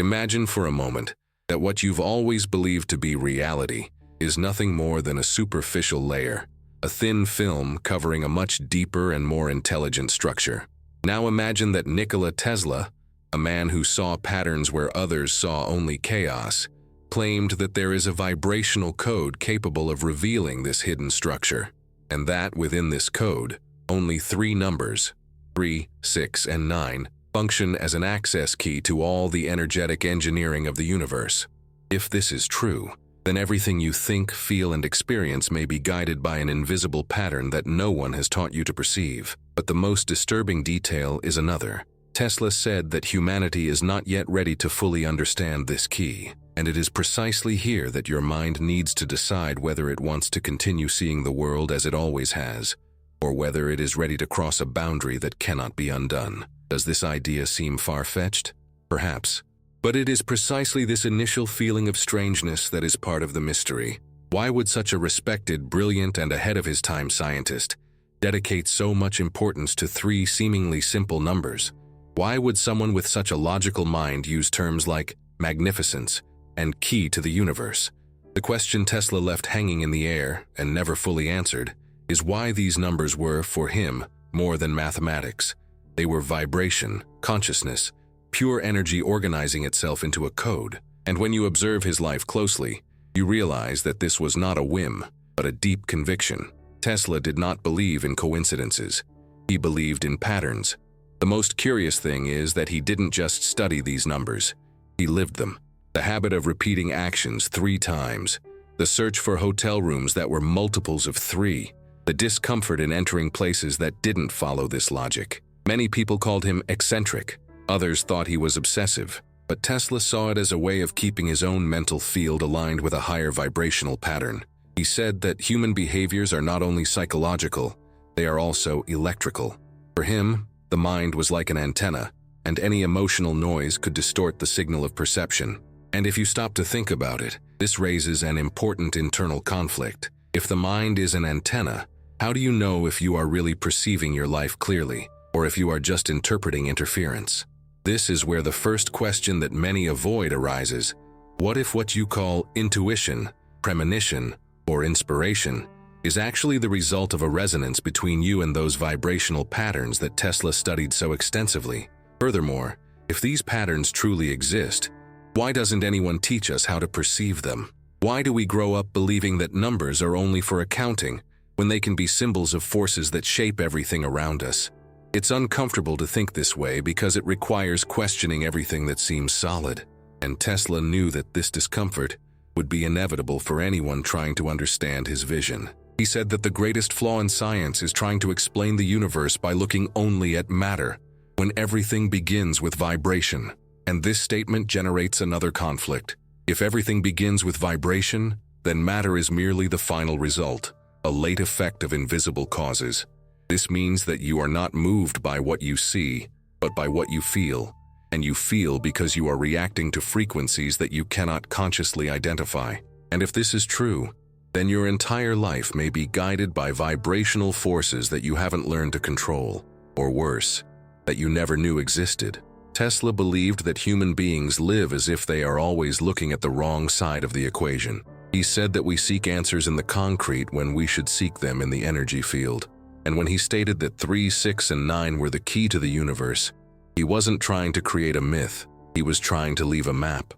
Imagine for a moment that what you've always believed to be reality is nothing more than a superficial layer, a thin film covering a much deeper and more intelligent structure. Now imagine that Nikola Tesla, a man who saw patterns where others saw only chaos, claimed that there is a vibrational code capable of revealing this hidden structure, and that within this code, only 3 numbers, 3, 6, and 9, function as an access key to all the energetic engineering of the universe. If this is true, then everything you think, feel, and experience may be guided by an invisible pattern that no one has taught you to perceive. But the most disturbing detail is another. Tesla said that humanity is not yet ready to fully understand this key, and it is precisely here that your mind needs to decide whether it wants to continue seeing the world as it always has, or whether it is ready to cross a boundary that cannot be undone. Does this idea seem far-fetched? Perhaps. But it is precisely this initial feeling of strangeness that is part of the mystery. Why would such a respected, brilliant, and ahead-of-his-time scientist dedicate so much importance to 3 seemingly simple numbers? Why would someone with such a logical mind use terms like magnificence and key to the universe? The question Tesla left hanging in the air and never fully answered is why these numbers were, for him, more than mathematics. They were vibration, consciousness, pure energy organizing itself into a code. And when you observe his life closely, you realize that this was not a whim, but a deep conviction. Tesla did not believe in coincidences. He believed in patterns. The most curious thing is that he didn't just study these numbers. He lived them. The habit of repeating actions 3 times, the search for hotel rooms that were multiples of 3, the discomfort in entering places that didn't follow this logic. Many people called him eccentric. Others thought he was obsessive. But Tesla saw it as a way of keeping his own mental field aligned with a higher vibrational pattern. He said that human behaviors are not only psychological, they are also electrical. For him, the mind was like an antenna, and any emotional noise could distort the signal of perception. And if you stop to think about it, this raises an important internal conflict. If the mind is an antenna, how do you know if you are really perceiving your life clearly, or if you are just interpreting interference? This is where the first question that many avoid arises. What if what you call intuition, premonition, or inspiration is actually the result of a resonance between you and those vibrational patterns that Tesla studied so extensively? Furthermore, if these patterns truly exist, why doesn't anyone teach us how to perceive them? Why do we grow up believing that numbers are only for accounting, when they can be symbols of forces that shape everything around us? It's uncomfortable to think this way because it requires questioning everything that seems solid, and Tesla knew that this discomfort would be inevitable for anyone trying to understand his vision. He said that the greatest flaw in science is trying to explain the universe by looking only at matter, when everything begins with vibration. And this statement generates another conflict. If everything begins with vibration, then matter is merely the final result, a late effect of invisible causes. This means that you are not moved by what you see, but by what you feel. And you feel because you are reacting to frequencies that you cannot consciously identify. And if this is true, then your entire life may be guided by vibrational forces that you haven't learned to control, or worse, that you never knew existed. Tesla believed that human beings live as if they are always looking at the wrong side of the equation. He said that we seek answers in the concrete when we should seek them in the energy field. And when he stated that 3, 6, and 9 were the key to the universe, he wasn't trying to create a myth. He was trying to leave a map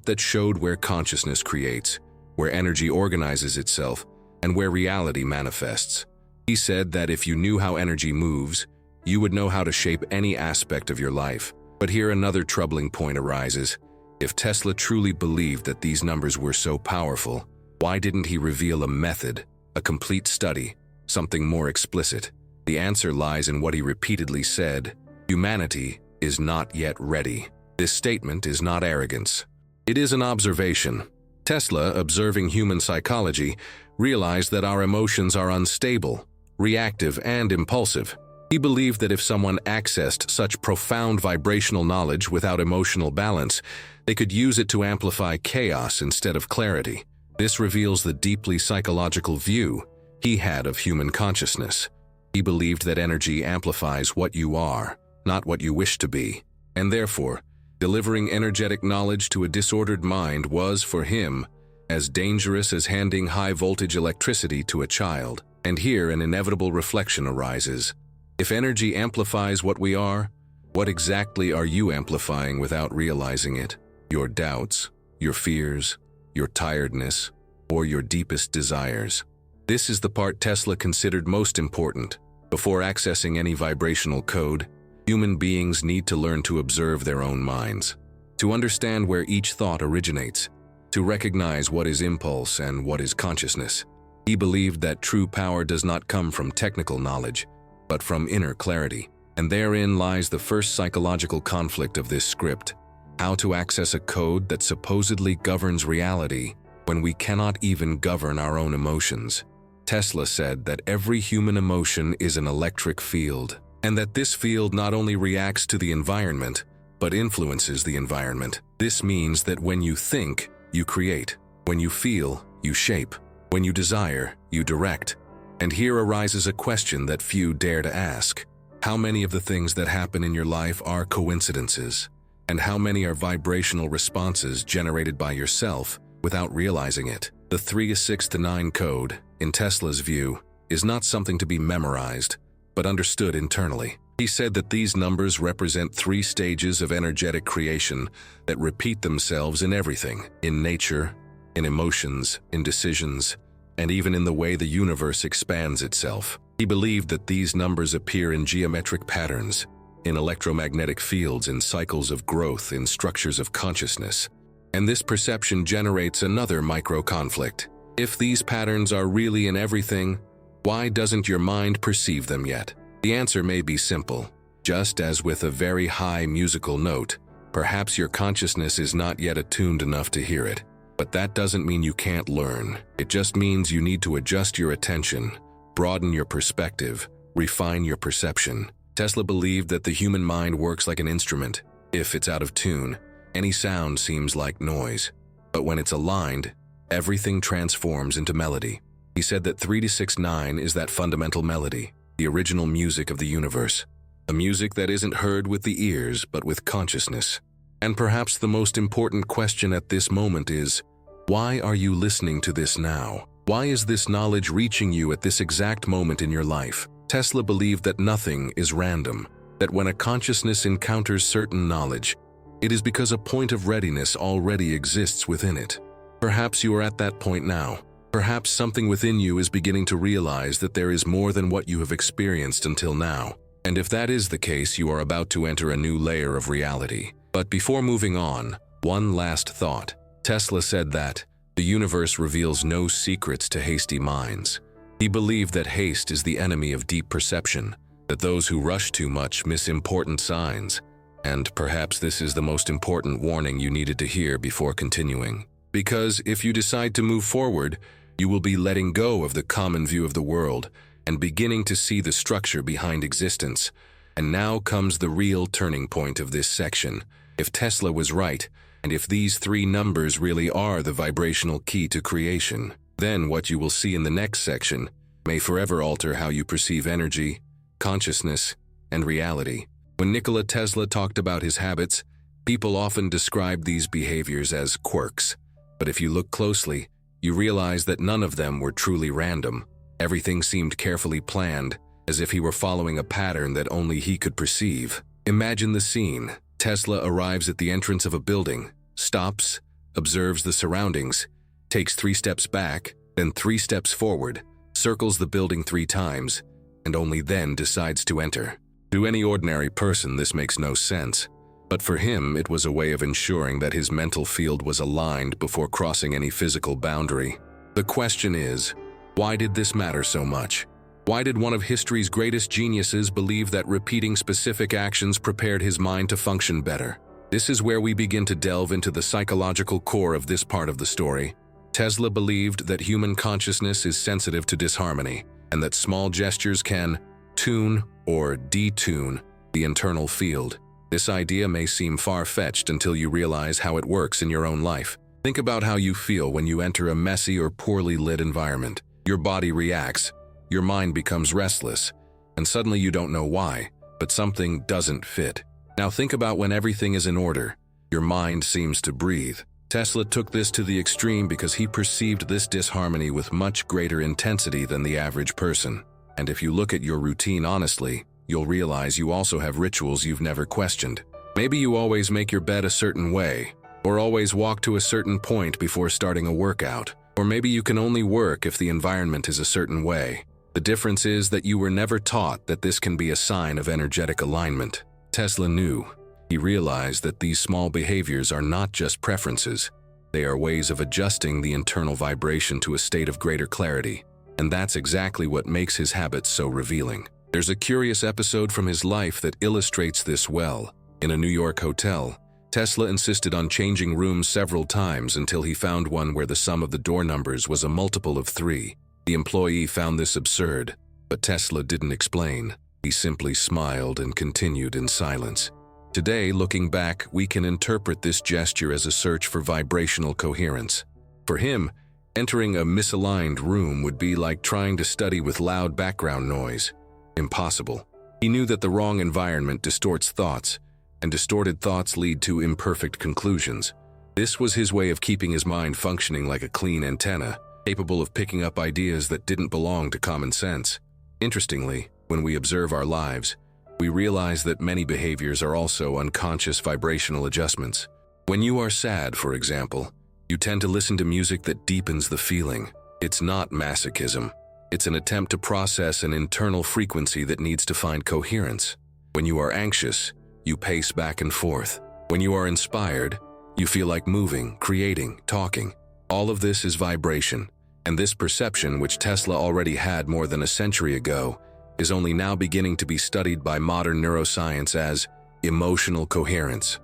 that showed where consciousness creates, where energy organizes itself, and where reality manifests. He said that if you knew how energy moves, you would know how to shape any aspect of your life. But here another troubling point arises. If Tesla truly believed that these numbers were so powerful, why didn't he reveal a method, a complete study, something more explicit? The answer lies in what he repeatedly said: humanity is not yet ready. This statement is not arrogance. It is an observation. Tesla, observing human psychology, realized that our emotions are unstable, reactive, and impulsive. He believed that if someone accessed such profound vibrational knowledge without emotional balance, they could use it to amplify chaos instead of clarity. This reveals the deeply psychological view he had of human consciousness. He believed that energy amplifies what you are, not what you wish to be, and therefore, Delivering energetic knowledge to a disordered mind was, for him, as dangerous as handing high-voltage electricity to a child. And here an inevitable reflection arises. If energy amplifies what we are, what exactly are you amplifying without realizing it? Your doubts, your fears, your tiredness, or your deepest desires? This is the part Tesla considered most important. Before accessing any vibrational code, human beings need to learn to observe their own minds, to understand where each thought originates, to recognize what is impulse and what is consciousness. He believed that true power does not come from technical knowledge, but from inner clarity. And therein lies the first psychological conflict of this script: how to access a code that supposedly governs reality when we cannot even govern our own emotions. Tesla said that every human emotion is an electric field, and that this field not only reacts to the environment, but influences the environment. This means that when you think, you create. When you feel, you shape. When you desire, you direct. And here arises a question that few dare to ask. How many of the things that happen in your life are coincidences? And how many are vibrational responses generated by yourself without realizing it? The 3 to 6 to 9 code, in Tesla's view, is not something to be memorized, but understood internally. He said that these numbers represent 3 stages of energetic creation that repeat themselves in everything: in nature, in emotions, in decisions, and even in the way the universe expands itself. He believed that these numbers appear in geometric patterns, in electromagnetic fields, in cycles of growth, in structures of consciousness. And this perception generates another micro-conflict. If these patterns are really in everything, why doesn't your mind perceive them yet? The answer may be simple. Just as with a very high musical note, perhaps your consciousness is not yet attuned enough to hear it. But that doesn't mean you can't learn. It just means you need to adjust your attention, broaden your perspective, refine your perception. Tesla believed that the human mind works like an instrument. If it's out of tune, any sound seems like noise. But when it's aligned, everything transforms into melody. He said that 3 to 6 9 is that fundamental melody, the original music of the universe. A music that isn't heard with the ears, but with consciousness. And perhaps the most important question at this moment is, why are you listening to this now? Why is this knowledge reaching you at this exact moment in your life? Tesla believed that nothing is random, that when a consciousness encounters certain knowledge, it is because a point of readiness already exists within it. Perhaps you are at that point now. Perhaps something within you is beginning to realize that there is more than what you have experienced until now. And if that is the case, you are about to enter a new layer of reality. But before moving on, one last thought. Tesla said that the universe reveals no secrets to hasty minds. He believed that haste is the enemy of deep perception, that those who rush too much miss important signs. And perhaps this is the most important warning you needed to hear before continuing. Because if you decide to move forward, you will be letting go of the common view of the world and beginning to see the structure behind existence. And now comes the real turning point of this section. If Tesla was right, and if these 3 numbers really are the vibrational key to creation, then what you will see in the next section may forever alter how you perceive energy, consciousness, and reality. When Nikola Tesla talked about his habits, people often described these behaviors as quirks. But if you look closely, you realize that none of them were truly random. Everything seemed carefully planned, as if he were following a pattern that only he could perceive. Imagine the scene. Tesla arrives at the entrance of a building, stops, observes the surroundings, takes 3 steps back, then 3 steps forward, circles the building 3 times, and only then decides to enter. To any ordinary person, this makes no sense. But for him, it was a way of ensuring that his mental field was aligned before crossing any physical boundary. The question is, why did this matter so much? Why did one of history's greatest geniuses believe that repeating specific actions prepared his mind to function better? This is where we begin to delve into the psychological core of this part of the story. Tesla believed that human consciousness is sensitive to disharmony, and that small gestures can tune or detune the internal field. This idea may seem far-fetched until you realize how it works in your own life. Think about how you feel when you enter a messy or poorly lit environment. Your body reacts, your mind becomes restless, and suddenly you don't know why, but something doesn't fit. Now think about when everything is in order. Your mind seems to breathe. Tesla took this to the extreme because he perceived this disharmony with much greater intensity than the average person. And if you look at your routine honestly, you'll realize you also have rituals you've never questioned. Maybe you always make your bed a certain way, or always walk to a certain point before starting a workout. Or maybe you can only work if the environment is a certain way. The difference is that you were never taught that this can be a sign of energetic alignment. Tesla knew. He realized that these small behaviors are not just preferences. They are ways of adjusting the internal vibration to a state of greater clarity. And that's exactly what makes his habits so revealing. There's a curious episode from his life that illustrates this well. In a New York hotel, Tesla insisted on changing rooms several times until he found one where the sum of the door numbers was a multiple of 3. The employee found this absurd, but Tesla didn't explain. He simply smiled and continued in silence. Today, looking back, we can interpret this gesture as a search for vibrational coherence. For him, entering a misaligned room would be like trying to study with loud background noise. Impossible. He knew that the wrong environment distorts thoughts, and distorted thoughts lead to imperfect conclusions. This was his way of keeping his mind functioning like a clean antenna, capable of picking up ideas that didn't belong to common sense. Interestingly, when we observe our lives, we realize that many behaviors are also unconscious vibrational adjustments. When you are sad, for example, you tend to listen to music that deepens the feeling. It's not masochism. It's an attempt to process an internal frequency that needs to find coherence. When you are anxious, you pace back and forth. When you are inspired, you feel like moving, creating, talking. All of this is vibration, and this perception, which Tesla already had more than a century ago, is only now beginning to be studied by modern neuroscience as emotional coherence.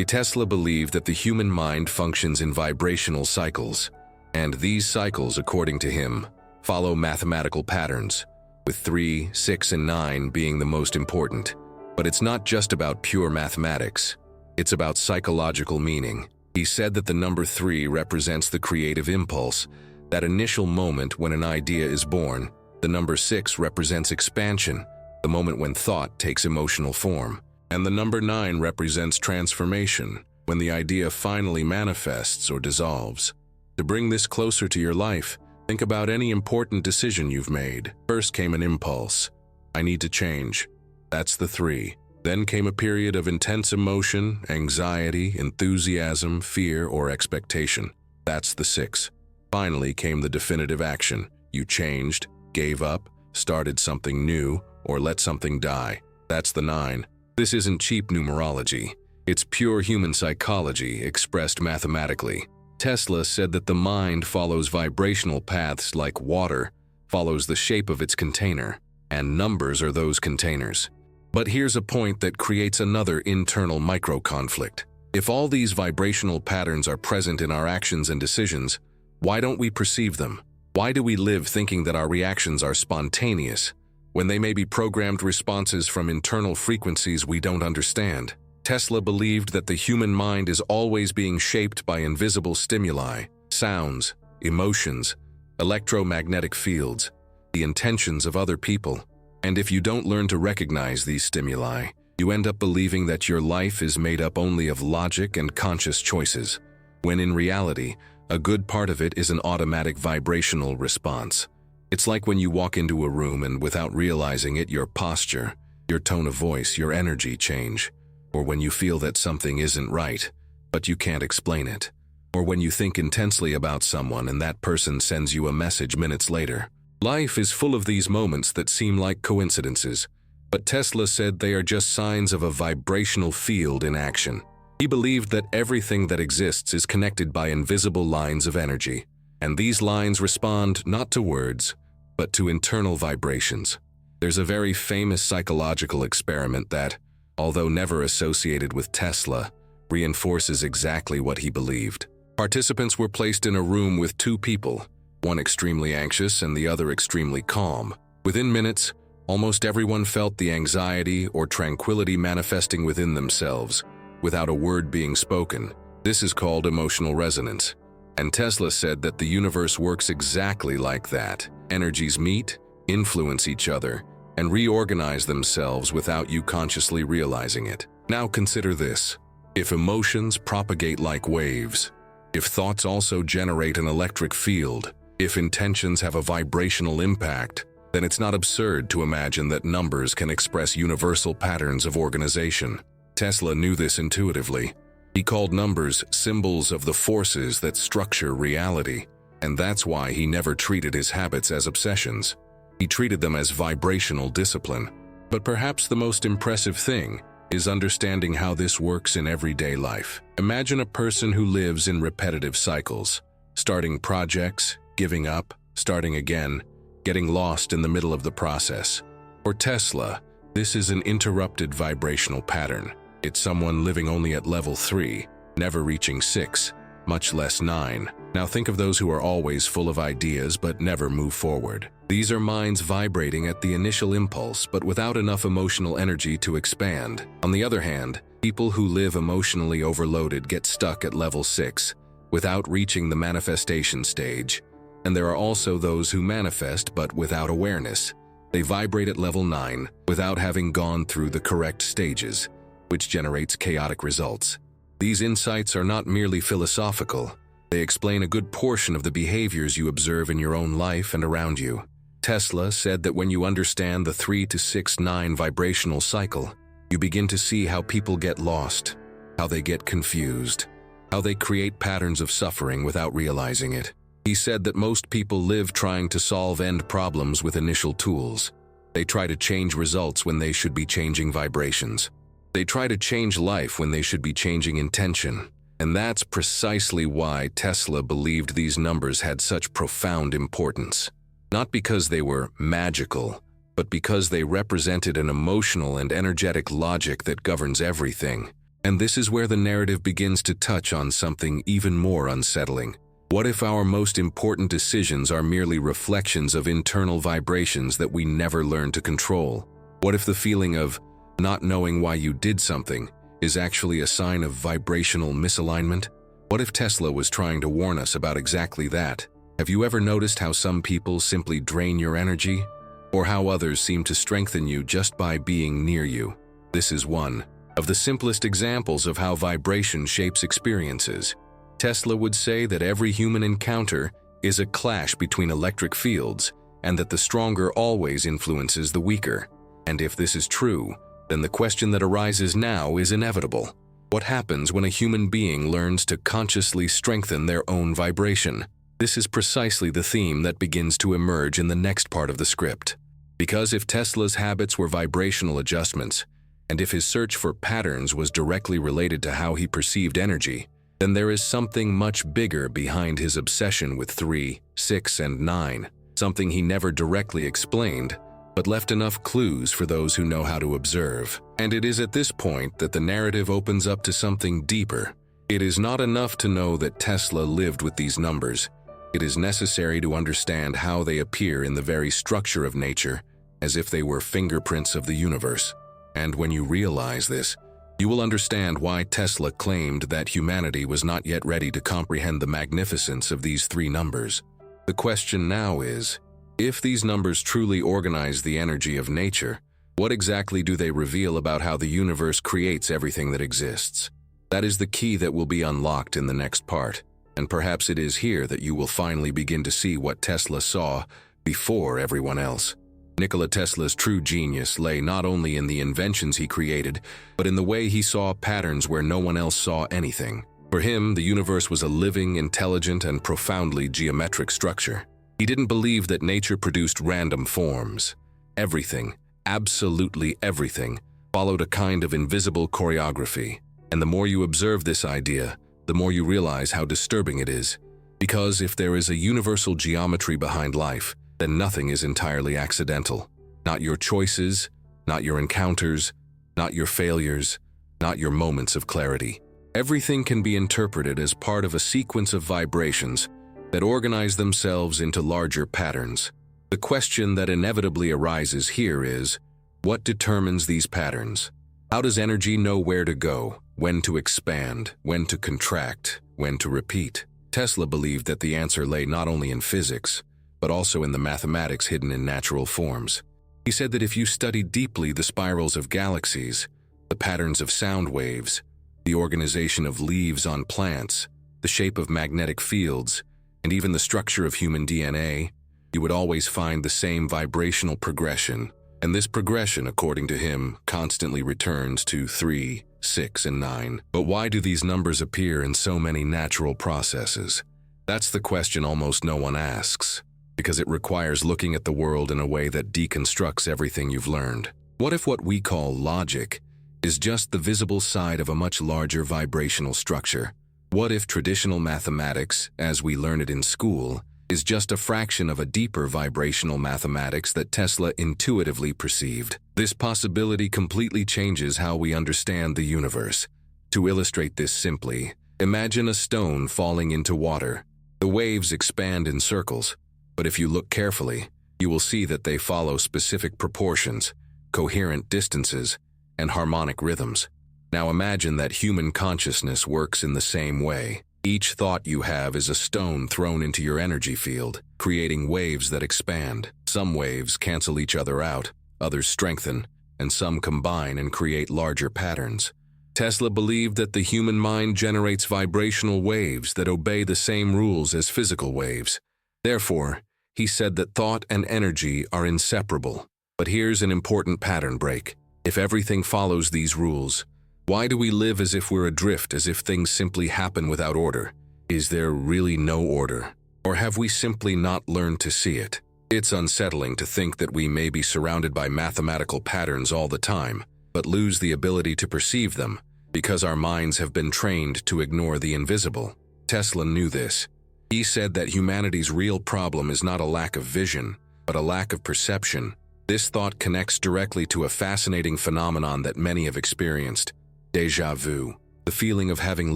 Tesla believed that the human mind functions in vibrational cycles, and these cycles, according to him, follow mathematical patterns, with 3, 6, and 9 being the most important. But it's not just about pure mathematics. It's about psychological meaning. He said that the number 3 represents the creative impulse, that initial moment when an idea is born. The number 6 represents expansion, the moment when thought takes emotional form. And the number 9 represents transformation, when the idea finally manifests or dissolves. To bring this closer to your life, think about any important decision you've made. First came an impulse. I need to change. That's the 3. Then came a period of intense emotion, anxiety, enthusiasm, fear, or expectation. That's the 6. Finally came the definitive action. You changed, gave up, started something new, or let something die. That's the 9. This isn't cheap numerology. It's pure human psychology expressed mathematically. Tesla said that the mind follows vibrational paths like water follows the shape of its container, and numbers are those containers. But here's a point that creates another internal micro-conflict. If all these vibrational patterns are present in our actions and decisions, why don't we perceive them? Why do we live thinking that our reactions are spontaneous, when they may be programmed responses from internal frequencies we don't understand? Tesla believed that the human mind is always being shaped by invisible stimuli, sounds, emotions, electromagnetic fields, the intentions of other people. And if you don't learn to recognize these stimuli, you end up believing that your life is made up only of logic and conscious choices, when in reality, a good part of it is an automatic vibrational response. It's like when you walk into a room and without realizing it, your posture, your tone of voice, your energy change. Or when you feel that something isn't right, but you can't explain it. Or when you think intensely about someone and that person sends you a message minutes later. Life is full of these moments that seem like coincidences, but Tesla said they are just signs of a vibrational field in action. He believed that everything that exists is connected by invisible lines of energy, and these lines respond not to words, but to internal vibrations. There's a very famous psychological experiment that, although never associated with Tesla, reinforces exactly what he believed. Participants were placed in a room with 2 people, one extremely anxious and the other extremely calm. Within minutes, almost everyone felt the anxiety or tranquility manifesting within themselves, without a word being spoken. This is called emotional resonance. And Tesla said that the universe works exactly like that. Energies meet, influence each other, and reorganize themselves without you consciously realizing it. Now consider this. If emotions propagate like waves, if thoughts also generate an electric field, if intentions have a vibrational impact, then it's not absurd to imagine that numbers can express universal patterns of organization. Tesla knew this intuitively. He called numbers symbols of the forces that structure reality, and that's why he never treated his habits as obsessions. He treated them as vibrational discipline. But perhaps the most impressive thing is understanding how this works in everyday life. Imagine a person who lives in repetitive cycles, starting projects, giving up, starting again, getting lost in the middle of the process. For Tesla, this is an interrupted vibrational pattern. It's someone living only at level 3, never reaching 6, much less 9. Now think of those who are always full of ideas but never move forward. These are minds vibrating at the initial impulse but without enough emotional energy to expand. On the other hand, people who live emotionally overloaded get stuck at level 6 without reaching the manifestation stage. And there are also those who manifest but without awareness. They vibrate at level 9 without having gone through the correct stages, which generates chaotic results. These insights are not merely philosophical. They explain a good portion of the behaviors you observe in your own life and around you. Tesla said that when you understand the 3 to 6 9 vibrational cycle, you begin to see how people get lost, how they get confused, how they create patterns of suffering without realizing it. He said that most people live trying to solve end problems with initial tools. They try to change results when they should be changing vibrations. They try to change life when they should be changing intention. And that's precisely why Tesla believed these numbers had such profound importance. Not because they were magical, but because they represented an emotional and energetic logic that governs everything. And this is where the narrative begins to touch on something even more unsettling. What if our most important decisions are merely reflections of internal vibrations that we never learn to control? What if the feeling of not knowing why you did something is actually a sign of vibrational misalignment? What if Tesla was trying to warn us about exactly that? Have you ever noticed how some people simply drain your energy? Or how others seem to strengthen you just by being near you? This is one of the simplest examples of how vibration shapes experiences. Tesla would say that every human encounter is a clash between electric fields, and that the stronger always influences the weaker. And if this is true, then the question that arises now is inevitable. What happens when a human being learns to consciously strengthen their own vibration? This is precisely the theme that begins to emerge in the next part of the script. Because if Tesla's habits were vibrational adjustments, and if his search for patterns was directly related to how he perceived energy, then there is something much bigger behind his obsession with 3, 6, and 9, something he never directly explained, but left enough clues for those who know how to observe. And it is at this point that the narrative opens up to something deeper. It is not enough to know that Tesla lived with these numbers. It is necessary to understand how they appear in the very structure of nature, as if they were fingerprints of the universe. And when you realize this, you will understand why Tesla claimed that humanity was not yet ready to comprehend the magnificence of these 3 numbers. The question now is, if these numbers truly organize the energy of nature, what exactly do they reveal about how the universe creates everything that exists? That is the key that will be unlocked in the next part, and perhaps it is here that you will finally begin to see what Tesla saw before everyone else. Nikola Tesla's true genius lay not only in the inventions he created, but in the way he saw patterns where no one else saw anything. For him, the universe was a living, intelligent, and profoundly geometric structure. He didn't believe that nature produced random forms. Everything, absolutely everything, followed a kind of invisible choreography. And the more you observe this idea, the more you realize how disturbing it is. Because if there is a universal geometry behind life, then nothing is entirely accidental. Not your choices, not your encounters, not your failures, not your moments of clarity. Everything can be interpreted as part of a sequence of vibrations that organize themselves into larger patterns. The question that inevitably arises here is, what determines these patterns? How does energy know where to go, when to expand, when to contract, when to repeat? Tesla believed that the answer lay not only in physics, but also in the mathematics hidden in natural forms. He said that if you studied deeply the spirals of galaxies, the patterns of sound waves, the organization of leaves on plants, the shape of magnetic fields, and even the structure of human DNA, you would always find the same vibrational progression. And this progression, according to him, constantly returns to 3, 6, and 9. But why do these numbers appear in so many natural processes? That's the question almost no one asks, because it requires looking at the world in a way that deconstructs everything you've learned. What if what we call logic is just the visible side of a much larger vibrational structure? What if traditional mathematics, as we learn it in school, is just a fraction of a deeper vibrational mathematics that Tesla intuitively perceived? This possibility completely changes how we understand the universe. To illustrate this simply, imagine a stone falling into water. The waves expand in circles, but if you look carefully, you will see that they follow specific proportions, coherent distances, and harmonic rhythms. Now imagine that human consciousness works in the same way. Each thought you have is a stone thrown into your energy field, creating waves that expand. Some waves cancel each other out, others strengthen, and some combine and create larger patterns. Tesla believed that the human mind generates vibrational waves that obey the same rules as physical waves. Therefore, he said that thought and energy are inseparable. But here's an important pattern break. If everything follows these rules, why do we live as if we're adrift, as if things simply happen without order? Is there really no order? Or have we simply not learned to see it? It's unsettling to think that we may be surrounded by mathematical patterns all the time, but lose the ability to perceive them because our minds have been trained to ignore the invisible. Tesla knew this. He said that humanity's real problem is not a lack of vision, but a lack of perception. This thought connects directly to a fascinating phenomenon that many have experienced: déjà vu, the feeling of having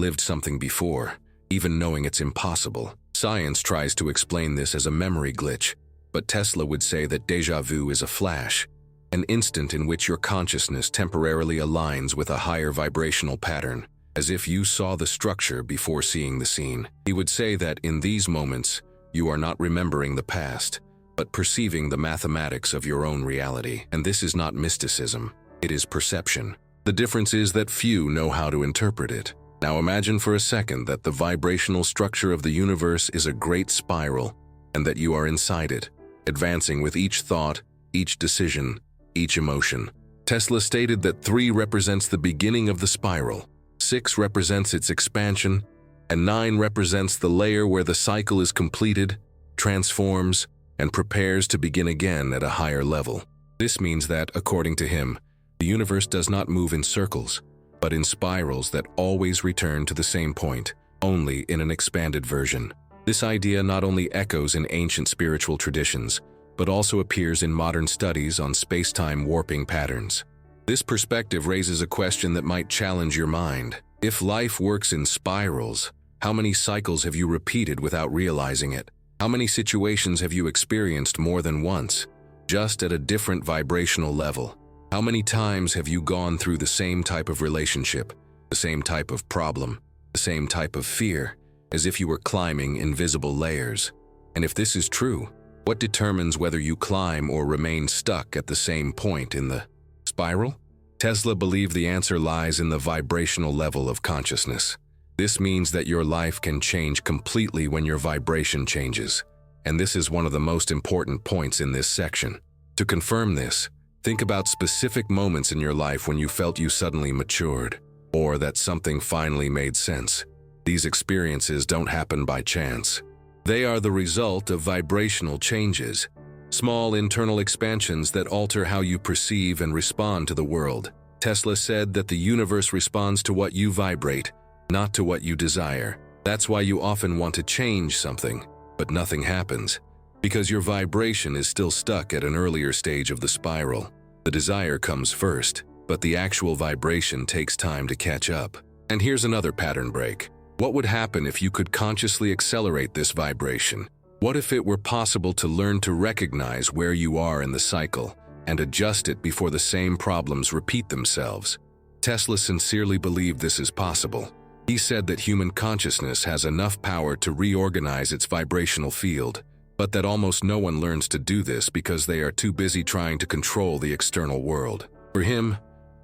lived something before, even knowing it's impossible. Science tries to explain this as a memory glitch, but Tesla would say that déjà vu is a flash, an instant in which your consciousness temporarily aligns with a higher vibrational pattern, as if you saw the structure before seeing the scene. He would say that in these moments, you are not remembering the past, but perceiving the mathematics of your own reality. And this is not mysticism, it is perception. The difference is that few know how to interpret it. Now imagine for a second that the vibrational structure of the universe is a great spiral, and that you are inside it, advancing with each thought, each decision, each emotion. Tesla stated that 3 represents the beginning of the spiral, 6 represents its expansion, and 9 represents the layer where the cycle is completed, transforms, and prepares to begin again at a higher level. This means that, according to him, the universe does not move in circles, but in spirals that always return to the same point, only in an expanded version. This idea not only echoes in ancient spiritual traditions, but also appears in modern studies on space-time warping patterns. This perspective raises a question that might challenge your mind. If life works in spirals, how many cycles have you repeated without realizing it? How many situations have you experienced more than once, just at a different vibrational level? How many times have you gone through the same type of relationship, the same type of problem, the same type of fear, as if you were climbing invisible layers? And if this is true, what determines whether you climb or remain stuck at the same point in the spiral? Tesla believed the answer lies in the vibrational level of consciousness. This means that your life can change completely when your vibration changes, and this is one of the most important points in this section. To confirm this, think about specific moments in your life when you felt you suddenly matured, or that something finally made sense. These experiences don't happen by chance. They are the result of vibrational changes, small internal expansions that alter how you perceive and respond to the world. Tesla said that the universe responds to what you vibrate, not to what you desire. That's why you often want to change something, but nothing happens, because your vibration is still stuck at an earlier stage of the spiral. The desire comes first, but the actual vibration takes time to catch up. And here's another pattern break. What would happen if you could consciously accelerate this vibration? What if it were possible to learn to recognize where you are in the cycle and adjust it before the same problems repeat themselves? Tesla sincerely believed this is possible. He said that human consciousness has enough power to reorganize its vibrational field, but that almost no one learns to do this because they are too busy trying to control the external world. For him,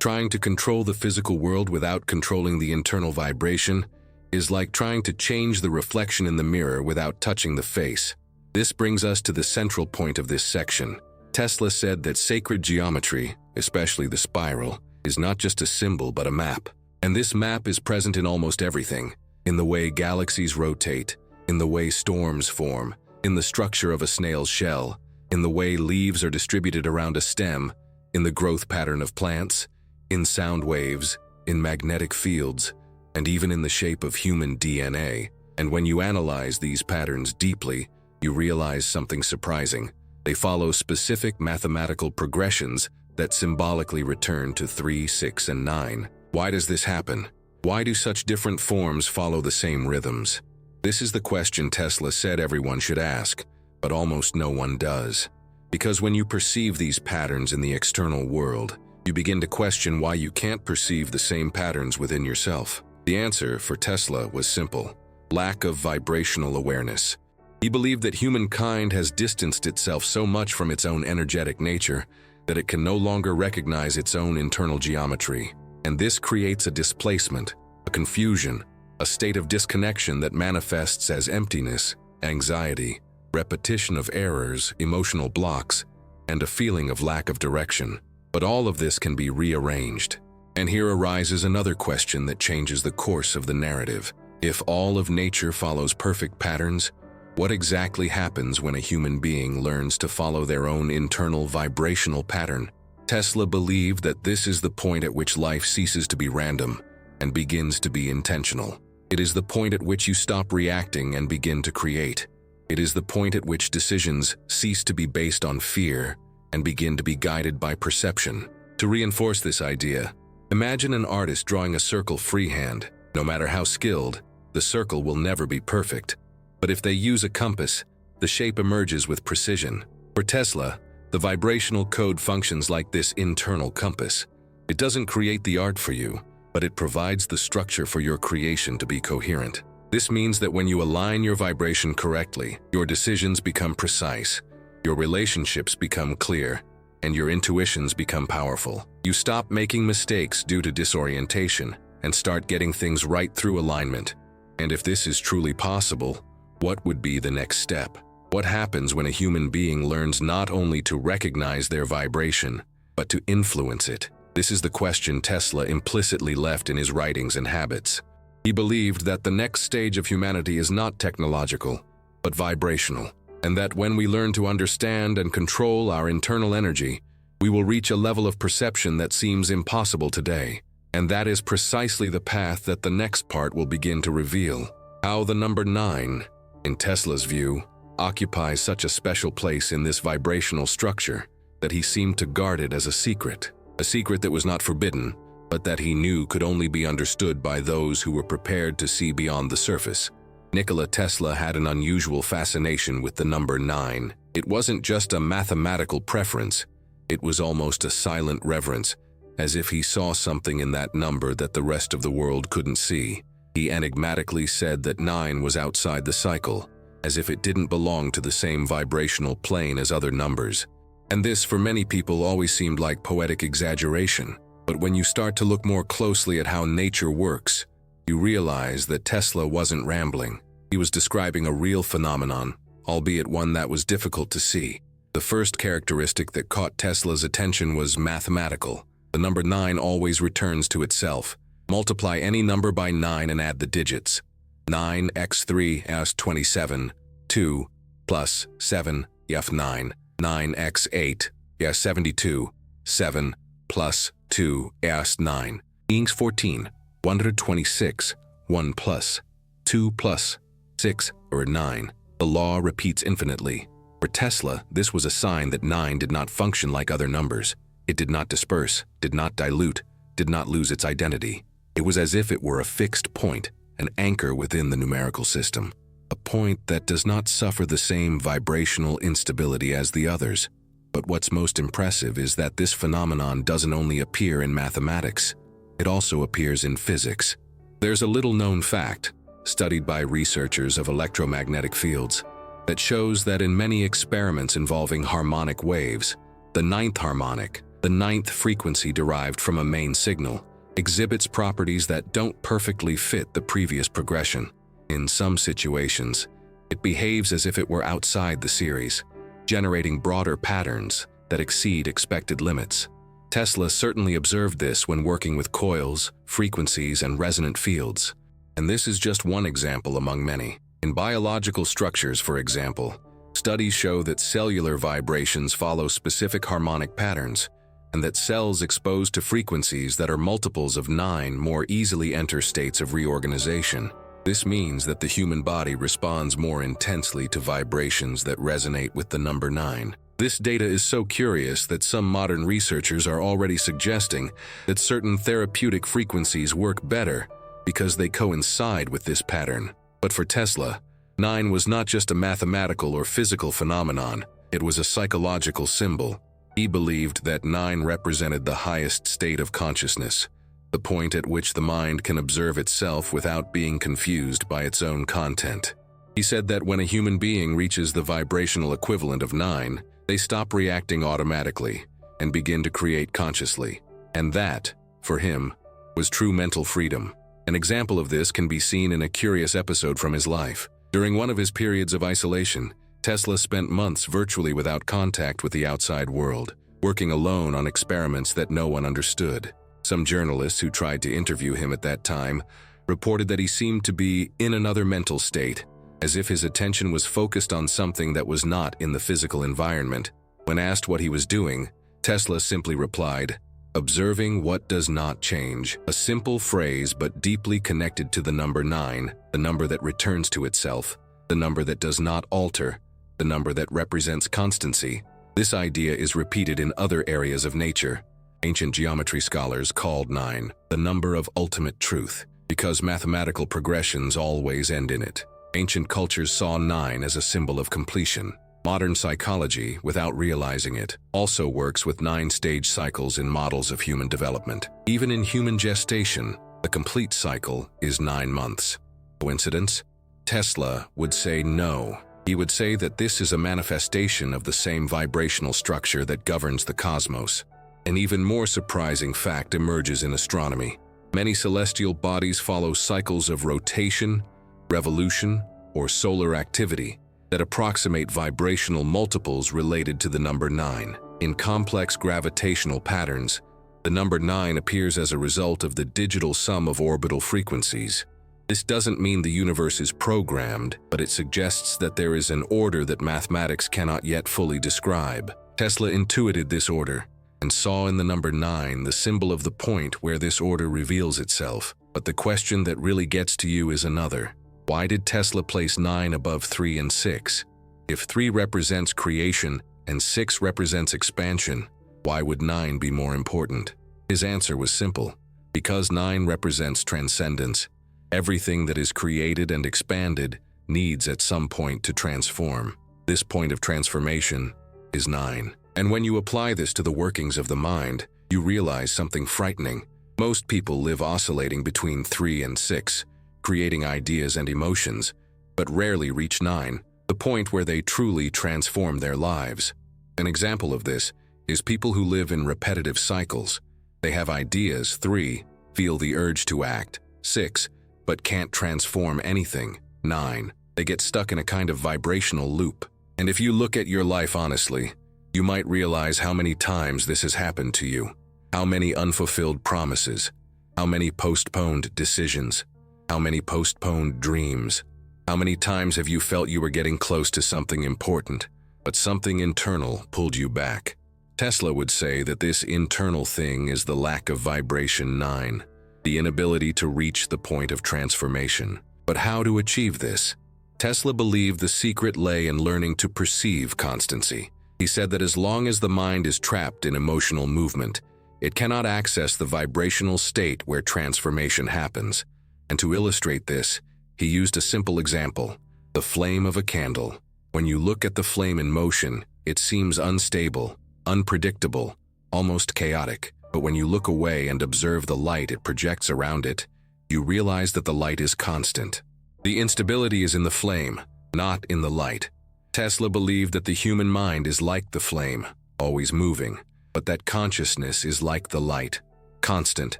Trying to control the physical world without controlling the internal vibration is like trying to change the reflection in the mirror without touching the face. This brings us to the central point of this section. Tesla said that sacred geometry, especially the spiral, is not just a symbol but a map. And this map is present in almost everything. In the way galaxies rotate, in the way storms form, in the structure of a snail's shell, in the way leaves are distributed around a stem, in the growth pattern of plants, in sound waves, in magnetic fields, and even in the shape of human DNA. And when you analyze these patterns deeply, you realize something surprising. They follow specific mathematical progressions that symbolically return to 3, 6, and 9. Why does this happen? Why do such different forms follow the same rhythms? This is the question Tesla said everyone should ask, but almost no one does. Because when you perceive these patterns in the external world, you begin to question why you can't perceive the same patterns within yourself. The answer for Tesla was simple: lack of vibrational awareness. He believed that humankind has distanced itself so much from its own energetic nature that it can no longer recognize its own internal geometry. And this creates a displacement, a confusion, a state of disconnection that manifests as emptiness, anxiety, repetition of errors, emotional blocks, and a feeling of lack of direction. But all of this can be rearranged. And here arises another question that changes the course of the narrative. If all of nature follows perfect patterns, what exactly happens when a human being learns to follow their own internal vibrational pattern? Tesla believed that this is the point at which life ceases to be random and begins to be intentional. It is the point at which you stop reacting and begin to create. It is the point at which decisions cease to be based on fear and begin to be guided by perception. To reinforce this idea, imagine an artist drawing a circle freehand. No matter how skilled, the circle will never be perfect. But if they use a compass, the shape emerges with precision. For Tesla, the vibrational code functions like this internal compass. It doesn't create the art for you, but it provides the structure for your creation to be coherent. This means that when you align your vibration correctly, your decisions become precise, your relationships become clear, and your intuitions become powerful. You stop making mistakes due to disorientation and start getting things right through alignment. And if this is truly possible, what would be the next step? What happens when a human being learns not only to recognize their vibration, but to influence it? This is the question Tesla implicitly left in his writings and habits. He believed that the next stage of humanity is not technological, but vibrational, and that when we learn to understand and control our internal energy, we will reach a level of perception that seems impossible today. And that is precisely the path that the next part will begin to reveal. How the number 9, in Tesla's view, occupies such a special place in this vibrational structure that he seemed to guard it as a secret that was not forbidden, but that he knew could only be understood by those who were prepared to see beyond the surface. Nikola Tesla had an unusual fascination with the number 9. It wasn't just a mathematical preference, it was almost a silent reverence, as if he saw something in that number that the rest of the world couldn't see. He enigmatically said that 9 was outside the cycle, as if it didn't belong to the same vibrational plane as other numbers. And this, for many people, always seemed like poetic exaggeration. But when you start to look more closely at how nature works, you realize that Tesla wasn't rambling. He was describing a real phenomenon, albeit one that was difficult to see. The first characteristic that caught Tesla's attention was mathematical. The number 9 always returns to itself. Multiply any number by 9 and add the digits. 9 x 3 is 27, 2 plus 7 f 9. 9 x 8 is 72, 7 plus 2 is 9. Equals 14, 126, 1 plus 2 plus 6 or 9. The law repeats infinitely. For Tesla, this was a sign that 9 did not function like other numbers. It did not disperse, did not dilute, did not lose its identity. It was as if it were a fixed point, an anchor within the numerical system, a point that does not suffer the same vibrational instability as the others. But what's most impressive is that this phenomenon doesn't only appear in mathematics, it also appears in physics. There's a little-known fact, studied by researchers of electromagnetic fields, that shows that in many experiments involving harmonic waves, the 9th harmonic, The ninth frequency derived from a main signal exhibits properties that don't perfectly fit the previous progression. In some situations, it behaves as if it were outside the series, generating broader patterns that exceed expected limits. Tesla certainly observed this when working with coils, frequencies, and resonant fields. And this is just one example among many. In biological structures, for example, studies show that cellular vibrations follow specific harmonic patterns, and that cells exposed to frequencies that are multiples of 9 more easily enter states of reorganization. This means that the human body responds more intensely to vibrations that resonate with the number 9. This data is so curious that some modern researchers are already suggesting that certain therapeutic frequencies work better because they coincide with this pattern. But for Tesla, 9 was not just a mathematical or physical phenomenon, it was a psychological symbol. He believed that 9 represented the highest state of consciousness, the point at which the mind can observe itself without being confused by its own content. He said that when a human being reaches the vibrational equivalent of 9, they stop reacting automatically and begin to create consciously. And that, for him, was true mental freedom. An example of this can be seen in a curious episode from his life. During one of his periods of isolation, Tesla spent months virtually without contact with the outside world, working alone on experiments that no one understood. Some journalists who tried to interview him at that time reported that he seemed to be in another mental state, as if his attention was focused on something that was not in the physical environment. When asked what he was doing, Tesla simply replied, "Observing what does not change," a simple phrase but deeply connected to the number 9, the number that returns to itself, the number that does not alter, the number that represents constancy. This idea is repeated in other areas of nature. Ancient geometry scholars called 9 the number of ultimate truth, because mathematical progressions always end in it. Ancient cultures saw 9 as a symbol of completion. Modern psychology, without realizing it, also works with 9-stage cycles in models of human development. Even in human gestation, the complete cycle is 9 months. Coincidence? Tesla would say no. He would say that this is a manifestation of the same vibrational structure that governs the cosmos. An even more surprising fact emerges in astronomy. Many celestial bodies follow cycles of rotation, revolution, or solar activity that approximate vibrational multiples related to the number 9. In complex gravitational patterns, the number 9 appears as a result of the digital sum of orbital frequencies. This doesn't mean the universe is programmed, but it suggests that there is an order that mathematics cannot yet fully describe. Tesla intuited this order and saw in the number 9 the symbol of the point where this order reveals itself. But the question that really gets to you is another. Why did Tesla place 9 above 3 and 6? If 3 represents creation and 6 represents expansion, why would 9 be more important? His answer was simple. Because 9 represents transcendence, everything that is created and expanded needs at some point to transform. This point of transformation is 9. And when you apply this to the workings of the mind, you realize something frightening. Most people live oscillating between 3 and 6, creating ideas and emotions, but rarely reach 9, the point where they truly transform their lives. An example of this is people who live in repetitive cycles. They have ideas, 3, feel the urge to act, 6, but can't transform anything, 9. They get stuck in a kind of vibrational loop. And if you look at your life honestly, you might realize how many times this has happened to you. How many unfulfilled promises, how many postponed decisions, how many postponed dreams? How many times have you felt you were getting close to something important, but something internal pulled you back? Tesla would say that this internal thing is the lack of vibration 9, the inability to reach the point of transformation. But how to achieve this? Tesla believed the secret lay in learning to perceive constancy. He said that as long as the mind is trapped in emotional movement, it cannot access the vibrational state where transformation happens. And to illustrate this, he used a simple example, the flame of a candle. When you look at the flame in motion, it seems unstable, unpredictable, almost chaotic. But when you look away and observe the light it projects around it, you realize that the light is constant. The instability is in the flame, not in the light. Tesla believed that the human mind is like the flame, always moving, but that consciousness is like the light. Constant,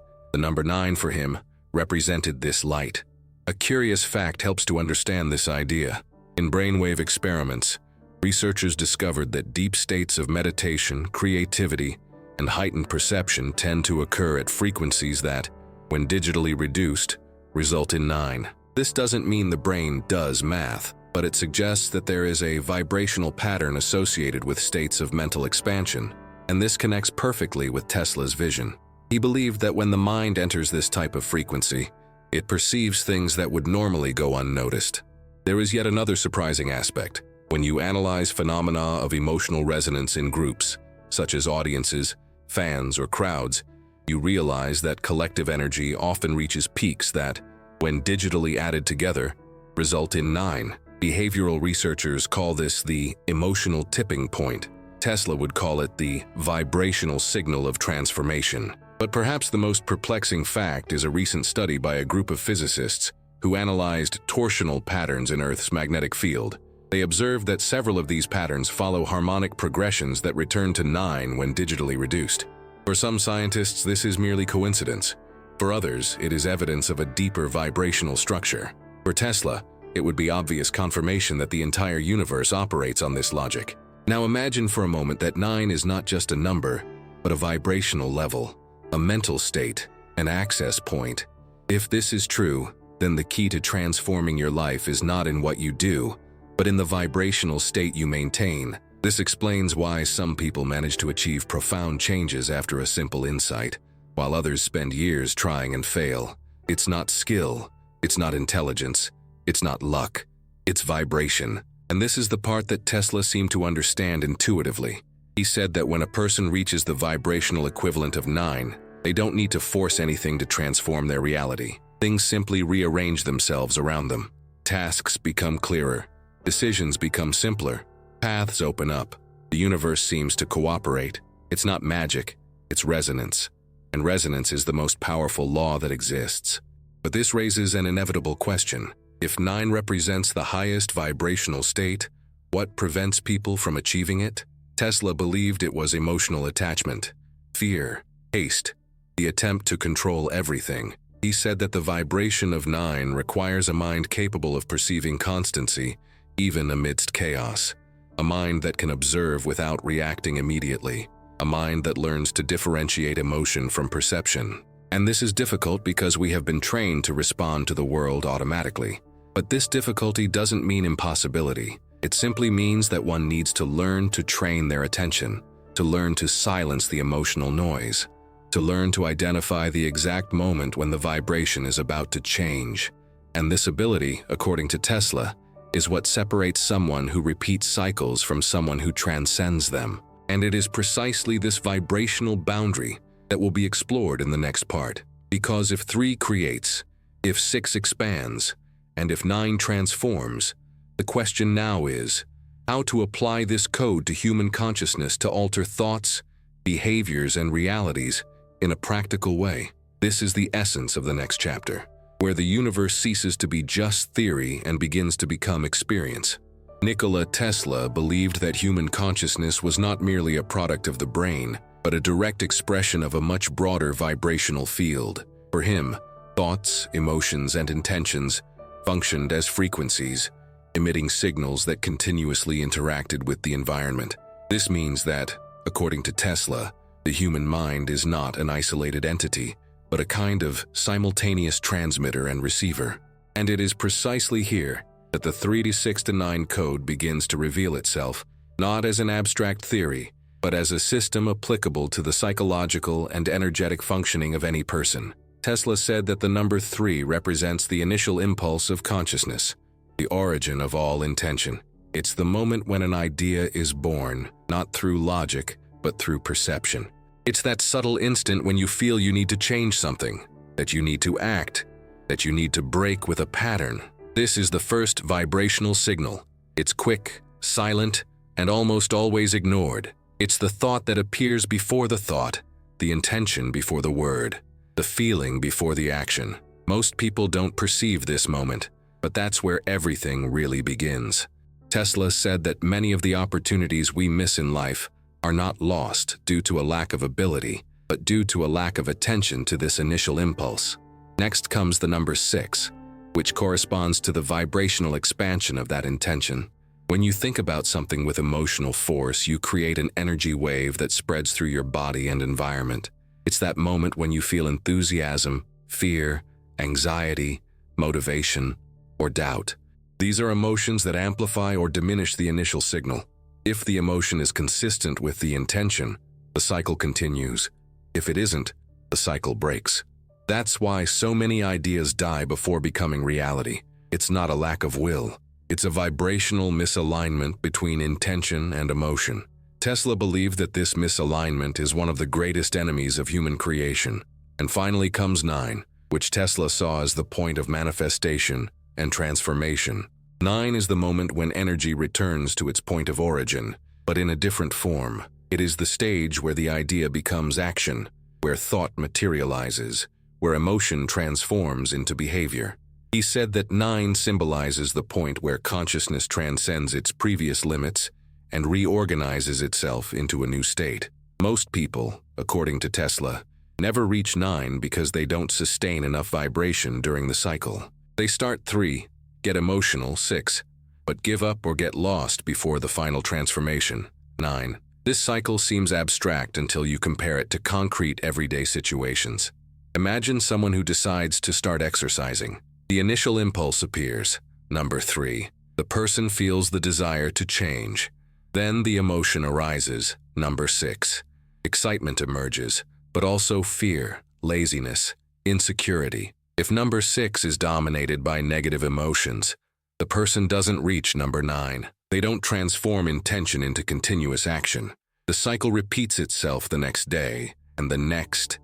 the number 9 for him, represented this light. A curious fact helps to understand this idea. In brainwave experiments, researchers discovered that deep states of meditation, creativity, and heightened perception tend to occur at frequencies that, when digitally reduced, result in 9. This doesn't mean the brain does math, but it suggests that there is a vibrational pattern associated with states of mental expansion, and this connects perfectly with Tesla's vision. He believed that when the mind enters this type of frequency, it perceives things that would normally go unnoticed. There is yet another surprising aspect. When you analyze phenomena of emotional resonance in groups, such as audiences, fans, or crowds, you realize that collective energy often reaches peaks that, when digitally added together, result in 9. Behavioral researchers call this the emotional tipping point. Tesla would call it the vibrational signal of transformation. But perhaps the most perplexing fact is a recent study by a group of physicists who analyzed torsional patterns in Earth's magnetic field. They observed that several of these patterns follow harmonic progressions that return to 9 when digitally reduced. For some scientists, this is merely coincidence. For others, it is evidence of a deeper vibrational structure. For Tesla, it would be obvious confirmation that the entire universe operates on this logic. Now imagine for a moment that 9 is not just a number, but a vibrational level, a mental state, an access point. If this is true, then the key to transforming your life is not in what you do, but in the vibrational state you maintain. This explains why some people manage to achieve profound changes after a simple insight, while others spend years trying and fail. It's not skill, it's not intelligence, it's not luck, it's vibration. And this is the part that Tesla seemed to understand intuitively. He said that when a person reaches the vibrational equivalent of 9, they don't need to force anything to transform their reality. Things simply rearrange themselves around them. Tasks become clearer, decisions become simpler, paths open up, the universe seems to cooperate. It's not magic, it's resonance. And resonance is the most powerful law that exists. But this raises an inevitable question. If 9 represents the highest vibrational state, what prevents people from achieving it? Tesla believed it was emotional attachment, fear, haste, the attempt to control everything. He said that the vibration of 9 requires a mind capable of perceiving constancy, even amidst chaos. A mind that can observe without reacting immediately. A mind that learns to differentiate emotion from perception. And this is difficult because we have been trained to respond to the world automatically. But this difficulty doesn't mean impossibility. It simply means that one needs to learn to train their attention, to learn to silence the emotional noise, to learn to identify the exact moment when the vibration is about to change. And this ability, according to Tesla, is what separates someone who repeats cycles from someone who transcends them. And it is precisely this vibrational boundary that will be explored in the next part. Because if 3 creates, if 6 expands, and if 9 transforms, the question now is how to apply this code to human consciousness to alter thoughts, behaviors, and realities in a practical way. This is the essence of the next chapter, where the universe ceases to be just theory and begins to become experience. Nikola Tesla believed that human consciousness was not merely a product of the brain, but a direct expression of a much broader vibrational field. For him, thoughts, emotions, and intentions functioned as frequencies, emitting signals that continuously interacted with the environment. This means that, according to Tesla, the human mind is not an isolated entity, but a kind of simultaneous transmitter and receiver. And it is precisely here that the 3 to 6 to 9 code begins to reveal itself, not as an abstract theory, but as a system applicable to the psychological and energetic functioning of any person. Tesla said that the number 3 represents the initial impulse of consciousness, the origin of all intention. It's the moment when an idea is born, not through logic, but through perception. It's that subtle instant when you feel you need to change something, that you need to act, that you need to break with a pattern. This is the first vibrational signal. It's quick, silent, and almost always ignored. It's the thought that appears before the thought, the intention before the word, the feeling before the action. Most people don't perceive this moment, but that's where everything really begins. Tesla said that many of the opportunities we miss in life are not lost due to a lack of ability, but due to a lack of attention to this initial impulse. Next comes the number 6, which corresponds to the vibrational expansion of that intention. When you think about something with emotional force, you create an energy wave that spreads through your body and environment. It's that moment when you feel enthusiasm, fear, anxiety, motivation, or doubt. These are emotions that amplify or diminish the initial signal. If the emotion is consistent with the intention, the cycle continues. If it isn't, the cycle breaks. That's why so many ideas die before becoming reality. It's not a lack of will. It's a vibrational misalignment between intention and emotion. Tesla believed that this misalignment is one of the greatest enemies of human creation. And finally comes 9, which Tesla saw as the point of manifestation and transformation. 9 is the moment when energy returns to its point of origin, but in a different form. It is the stage where the idea becomes action, where thought materializes, where emotion transforms into behavior. He said that 9 symbolizes the point where consciousness transcends its previous limits and reorganizes itself into a new state. Most people, according to Tesla, never reach 9 because they don't sustain enough vibration during the cycle. They start 3, get emotional 6, but give up or get lost before the final transformation 9. This cycle seems abstract until you compare it to concrete everyday situations. Imagine someone who decides to start exercising. The initial impulse appears, number 3. The person feels the desire to change. Then the emotion arises, number 6. Excitement emerges, but also fear, laziness, insecurity. If number 6 is dominated by negative emotions, the person doesn't reach number 9. They don't transform intention into continuous action. The cycle repeats itself the next day, and the next,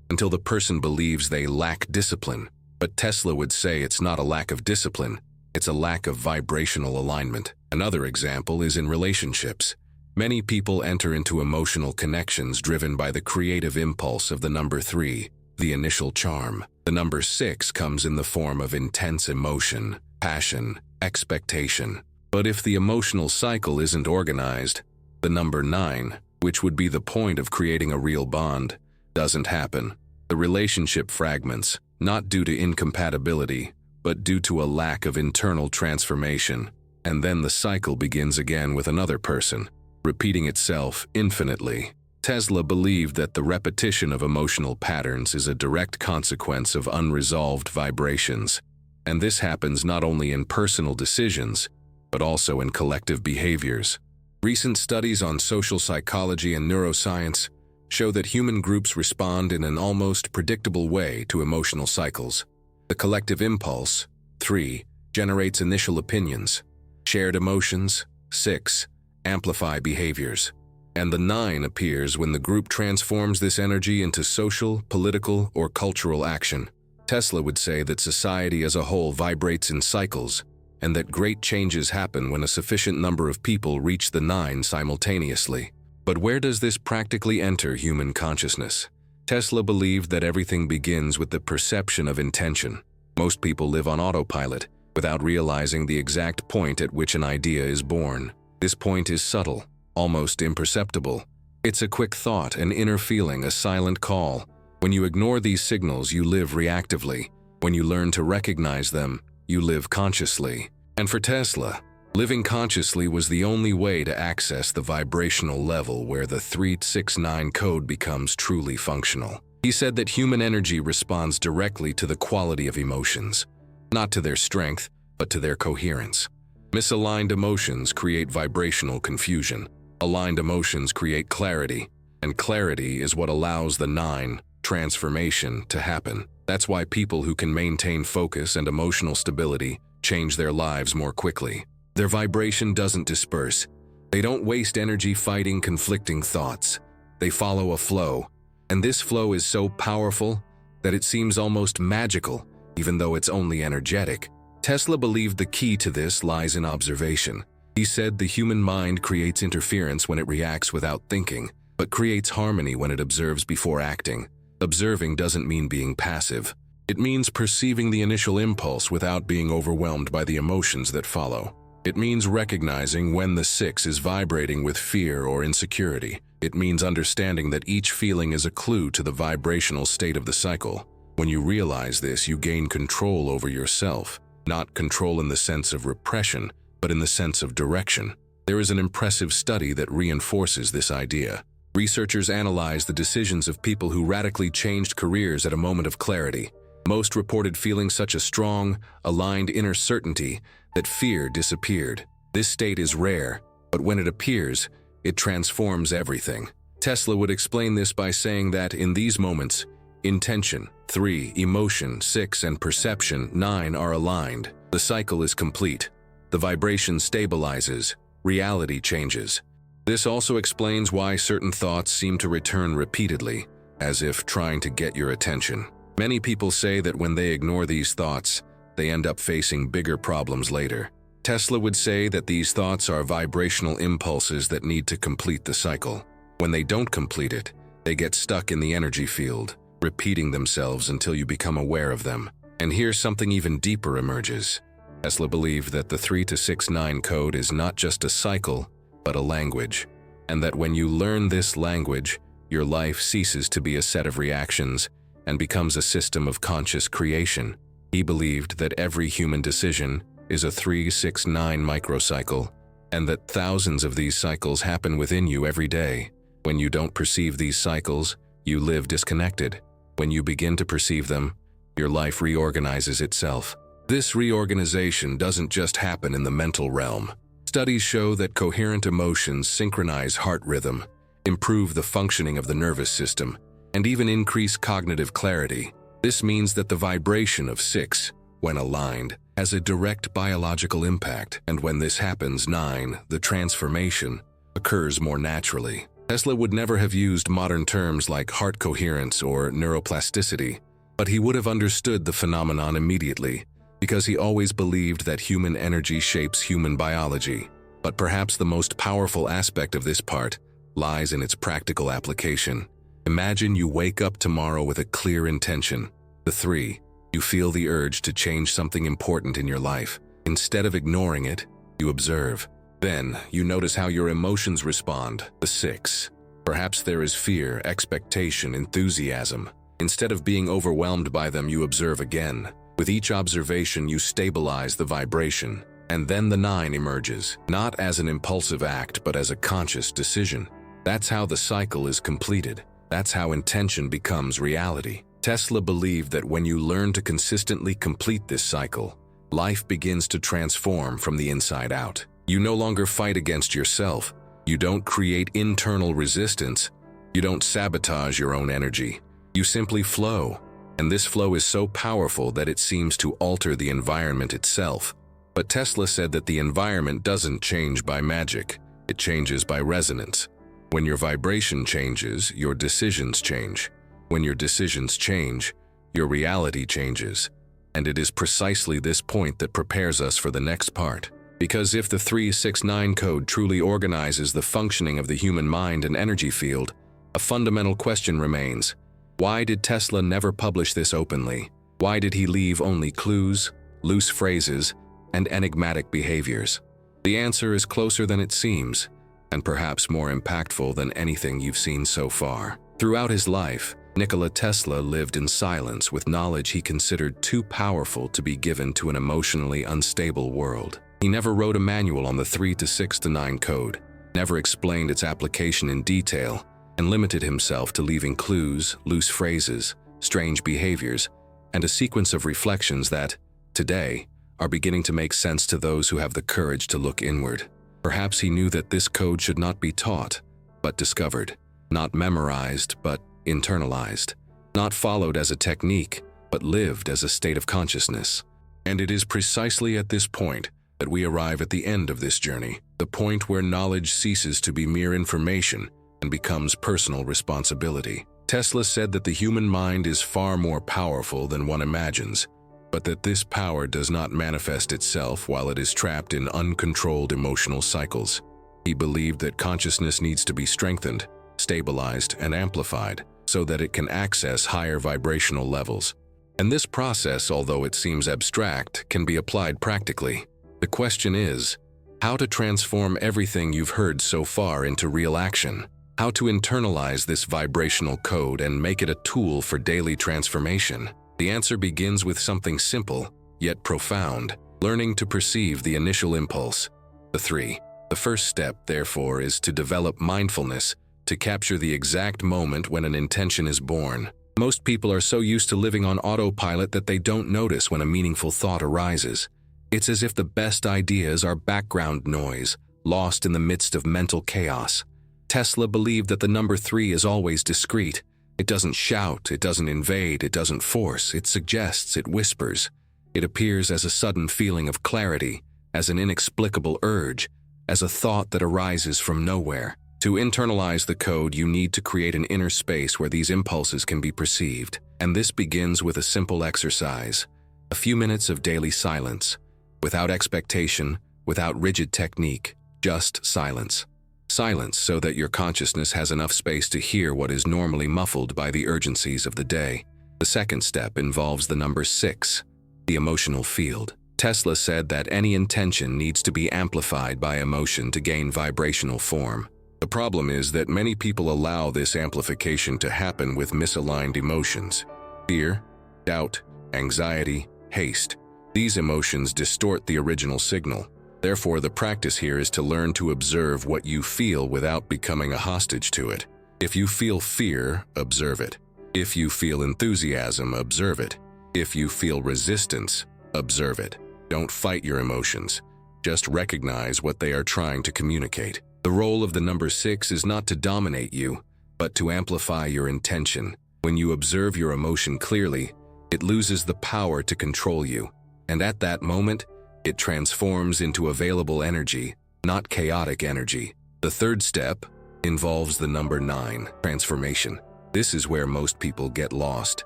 until the person believes they lack discipline. But Tesla would say it's not a lack of discipline, it's a lack of vibrational alignment. Another example is in relationships. Many people enter into emotional connections driven by the creative impulse of the number 3, the initial charm. The number 6 comes in the form of intense emotion, passion, expectation. But if the emotional cycle isn't organized, the number 9, which would be the point of creating a real bond, doesn't happen. The relationship fragments, not due to incompatibility, but due to a lack of internal transformation. And then the cycle begins again with another person, repeating itself infinitely. Tesla believed that the repetition of emotional patterns is a direct consequence of unresolved vibrations. And this happens not only in personal decisions, but also in collective behaviors. Recent studies on social psychology and neuroscience show that human groups respond in an almost predictable way to emotional cycles. The collective impulse, 3, generates initial opinions. Shared emotions, 6, amplify behaviors. And the 9 appears when the group transforms this energy into social, political, or cultural action. Tesla would say that society as a whole vibrates in cycles, and that great changes happen when a sufficient number of people reach the 9 simultaneously. But where does this practically enter human consciousness? Tesla believed that everything begins with the perception of intention. Most people live on autopilot, without realizing the exact point at which an idea is born. This point is subtle, almost imperceptible. It's a quick thought, an inner feeling, a silent call. When you ignore these signals, you live reactively. When you learn to recognize them, you live consciously. And for Tesla, living consciously was the only way to access the vibrational level where the 369 code becomes truly functional. He said that human energy responds directly to the quality of emotions, not to their strength, but to their coherence. Misaligned emotions create vibrational confusion. Aligned emotions create clarity, and clarity is what allows the 9 transformation to happen. That's why people who can maintain focus and emotional stability change their lives more quickly. Their vibration doesn't disperse. They don't waste energy fighting conflicting thoughts. They follow a flow, and this flow is so powerful that it seems almost magical, even though it's only energetic. Tesla believed the key to this lies in observation. He said the human mind creates interference when it reacts without thinking, but creates harmony when it observes before acting. Observing doesn't mean being passive. It means perceiving the initial impulse without being overwhelmed by the emotions that follow. It means recognizing when the 6 is vibrating with fear or insecurity. It means understanding that each feeling is a clue to the vibrational state of the cycle. When you realize this, you gain control over yourself. Not control in the sense of repression, but in the sense of direction. There is an impressive study that reinforces this idea. Researchers analyzed the decisions of people who radically changed careers at a moment of clarity. Most reported feeling such a strong, aligned inner certainty that fear disappeared. This state is rare, but when it appears, it transforms everything. Tesla would explain this by saying that in these moments, intention, 3, emotion, 6, and perception, 9 are aligned. The cycle is complete. The vibration stabilizes. Reality changes. This also explains why certain thoughts seem to return repeatedly, as if trying to get your attention. Many people say that when they ignore these thoughts, they end up facing bigger problems later. Tesla would say that these thoughts are vibrational impulses that need to complete the cycle. When they don't complete it, they get stuck in the energy field, repeating themselves until you become aware of them. And here something even deeper emerges. Tesla believed that the 3-6-9 code is not just a cycle, but a language, and that when you learn this language, your life ceases to be a set of reactions and becomes a system of conscious creation. He believed that every human decision is a 3-6-9 microcycle, and that thousands of these cycles happen within you every day. When you don't perceive these cycles, you live disconnected. When you begin to perceive them, your life reorganizes itself. This reorganization doesn't just happen in the mental realm. Studies show that coherent emotions synchronize heart rhythm, improve the functioning of the nervous system, and even increase cognitive clarity. This means that the vibration of 6, when aligned, has a direct biological impact, and when this happens, 9, the transformation, occurs more naturally. Tesla would never have used modern terms like heart coherence or neuroplasticity, but he would have understood the phenomenon immediately, because he always believed that human energy shapes human biology. But perhaps the most powerful aspect of this part lies in its practical application. Imagine you wake up tomorrow with a clear intention. The 3, you feel the urge to change something important in your life. Instead of ignoring it, you observe. Then, you notice how your emotions respond. The 6. Perhaps there is fear, expectation, enthusiasm. Instead of being overwhelmed by them, you observe again. With each observation, you stabilize the vibration. And then the 9 emerges, not as an impulsive act, but as a conscious decision. That's how the cycle is completed. That's how intention becomes reality. Tesla believed that when you learn to consistently complete this cycle, life begins to transform from the inside out. You no longer fight against yourself. You don't create internal resistance. You don't sabotage your own energy. You simply flow. And this flow is so powerful that it seems to alter the environment itself. But Tesla said that the environment doesn't change by magic. It changes by resonance. When your vibration changes, your decisions change. When your decisions change, your reality changes. And it is precisely this point that prepares us for the next part. Because if the 3-6-9 code truly organizes the functioning of the human mind and energy field, a fundamental question remains. Why did Tesla never publish this openly? Why did he leave only clues, loose phrases, and enigmatic behaviors? The answer is closer than it seems, and perhaps more impactful than anything you've seen so far. Throughout his life, Nikola Tesla lived in silence with knowledge he considered too powerful to be given to an emotionally unstable world. He never wrote a manual on the 3-6-9 code, never explained its application in detail, and limited himself to leaving clues, loose phrases, strange behaviors, and a sequence of reflections that, today, are beginning to make sense to those who have the courage to look inward. Perhaps he knew that this code should not be taught, but discovered, not memorized, but internalized, not followed as a technique, but lived as a state of consciousness. And it is precisely at this point that we arrive at the end of this journey, the point where knowledge ceases to be mere information and becomes personal responsibility. Tesla said that the human mind is far more powerful than one imagines, but that this power does not manifest itself while it is trapped in uncontrolled emotional cycles. He believed that consciousness needs to be strengthened, stabilized, and amplified so that it can access higher vibrational levels. And this process, although it seems abstract, can be applied practically. The question is, How to transform everything you've heard so far into real action. How to internalize this vibrational code and make it a tool for daily transformation. The answer begins with something simple, yet profound: learning to perceive the initial impulse. The first step, therefore, is to develop mindfulness, to capture the exact moment when an intention is born. Most people are so used to living on autopilot that they don't notice when a meaningful thought arises. It's as if the best ideas are background noise, lost in the midst of mental chaos. Tesla believed that the number 3 is always discreet. It doesn't shout, it doesn't invade, it doesn't force, it suggests, it whispers. It appears as a sudden feeling of clarity, as an inexplicable urge, as a thought that arises from nowhere. To internalize the code, you need to create an inner space where these impulses can be perceived. And this begins with a simple exercise: a few minutes of daily silence, without expectation, without rigid technique, just silence. Silence so that your consciousness has enough space to hear what is normally muffled by the urgencies of the day. The second step involves the number 6, the emotional field. Tesla said that any intention needs to be amplified by emotion to gain vibrational form. The problem is that many people allow this amplification to happen with misaligned emotions: fear, doubt, anxiety, haste. These emotions distort the original signal. Therefore, the practice here is to learn to observe what you feel without becoming a hostage to it. If you feel fear, observe it. If you feel enthusiasm, observe it. If you feel resistance, observe it. Don't fight your emotions. Just recognize what they are trying to communicate. The role of the number 6 is not to dominate you, but to amplify your intention. When you observe your emotion clearly, it loses the power to control you. And at that moment, it transforms into available energy, not chaotic energy. The third step involves the number 9, transformation. This is where most people get lost.